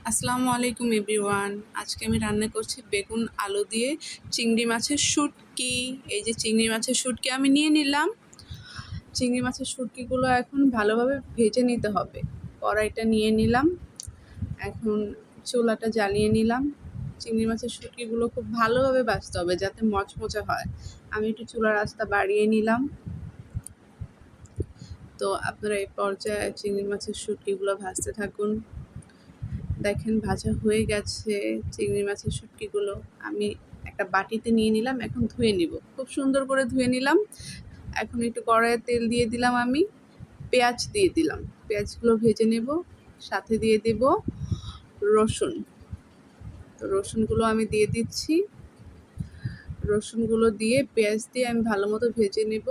আসসালামু আলাইকুম এভরিওয়ান। আজকে আমি রান্না করছি বেগুন আলু দিয়ে চিংড়ি মাছের শুটকি। এই যে চিংড়ি মাছের শুটকি আমি নিয়ে নিলাম। চিংড়ি মাছের শুটকিগুলো এখন ভালোভাবে ভেজে নিতে হবে। কড়াইটা নিয়ে নিলাম, এখন চুলাটা জ্বালিয়ে নিলাম। চিংড়ি মাছের শুটকিগুলো খুব ভালোভাবে ভাজতে হবে যাতে মচমচে হয়। আমি একটু চুলার আঁচটা বাড়িয়ে নিলাম। তো আপনারা এই পর্যায়ে চিংড়ি মাছের শুটকিগুলো ভাজতে থাকুন। দেখেন ভাজা হয়ে গেছে চিংড়ি মাছের শুটকিগুলো। আমি একটা বাটিতে নিয়ে নিলাম, এখন ধুয়ে নিব। খুব সুন্দর করে ধুয়ে নিলাম। এখন একটু কড়াইয়ে তেল দিয়ে দিলাম, আমি পেঁয়াজ দিয়ে দিলাম। পেঁয়াজগুলো ভেজে নেব, সাথে দিয়ে দেব রসুন। তো রসুনগুলো আমি দিয়ে দিচ্ছি। রসুনগুলো দিয়ে পেঁয়াজ দিয়ে আমি ভালো মতো ভেজে নেব।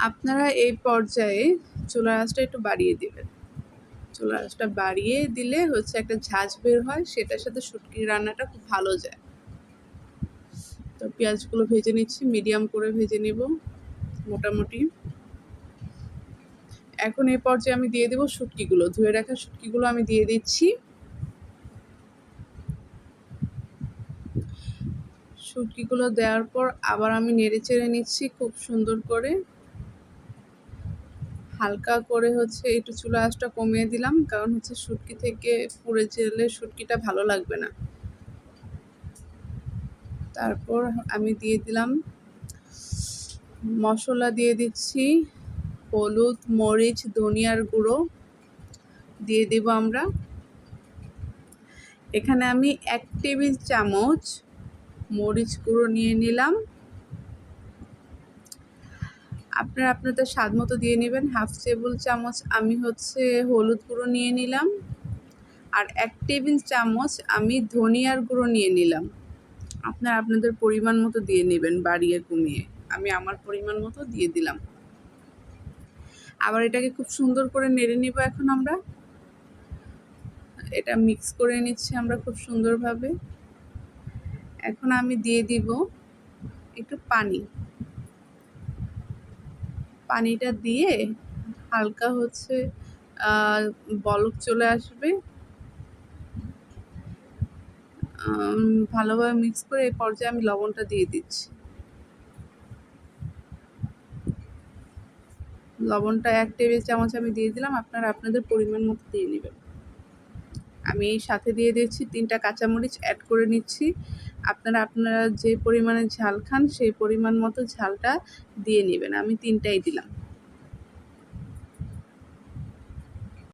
আপনারা এই পর্যায়ে চুলার আঁচটা একটু বাড়িয়ে দিবেন। চুলার আঁচটা বাড়িয়ে দিলে হচ্ছে একটা ঝাঁঝ বের হয়, সেটার সাথে শুটকির রান্নাটা খুব ভালো যায়। তো পেঁয়াজগুলো ভেজে নিচ্ছি, মিডিয়াম করে ভেজে নেব মোটামুটি। এখন এই পর্যায়ে আমি দিয়ে দেব শুটকিগুলো, ধুয়ে রাখা শুটকিগুলো আমি দিয়ে দিচ্ছি। শুটকিগুলো দেওয়ার পর আবার আমি নেড়ে চেড়ে নিচ্ছি খুব সুন্দর করে। হালকা করে হচ্ছে একটু চুলা আঁচটা কমিয়ে দিলাম, কারণ হচ্ছে শুটকি থেকে পুড়ে গেলে শুটকিটা ভালো লাগবে না। তারপর আমি দিয়ে দিলাম মশলা, দিয়ে দিচ্ছি হলুদ, মরিচ, ধনিয়ার গুঁড়ো দিয়ে দেব আমরা। এখানে আমি 1 টেবিল চামচ মরিচ গুঁড়ো নিয়ে নিলাম। আপনারা আপনাদের স্বাদ মতো দিয়ে নেবেন। 1/2 টেবিল চামচ আমি হচ্ছে হলুদ গুঁড়ো নিয়ে নিলাম, আর 1 টেবিল চামচ আমি ধনিয়ার গুঁড়ো নিয়ে নিলাম। আপনারা আপনাদের পরিমাণ মতো দিয়ে নেবেন, বাড়িয়ে কমিয়ে। আমি আমার পরিমাণ মতো দিয়ে দিলাম। আবার এটাকে খুব সুন্দর করে নেড়ে নিব। এখন আমরা এটা মিক্স করে নিচ্ছি আমরা খুব সুন্দরভাবে। এখন আমি দিয়ে দিব একটু পানি। পানিটা দিয়ে হালকা হচ্ছে বলক চলে আসবে। ভালোভাবে মিক্স করে এই পর্যায়ে আমি লবণটা দিয়ে দিচ্ছি। লবণটা 1 টেবিল চামচ আমি দিয়ে দিলাম, আপনারা আপনাদের পরিমাণ মতো দিয়ে নেবেন। আমি সাথে দিয়ে দিচ্ছি 3টা কাঁচামরিচ অ্যাড করে নিচ্ছি। আপনারা যে পরিমাণে ঝাল খান সেই পরিমাণ মতো ঝালটা দিয়ে নেবেন। আমি 3টাই দিলাম।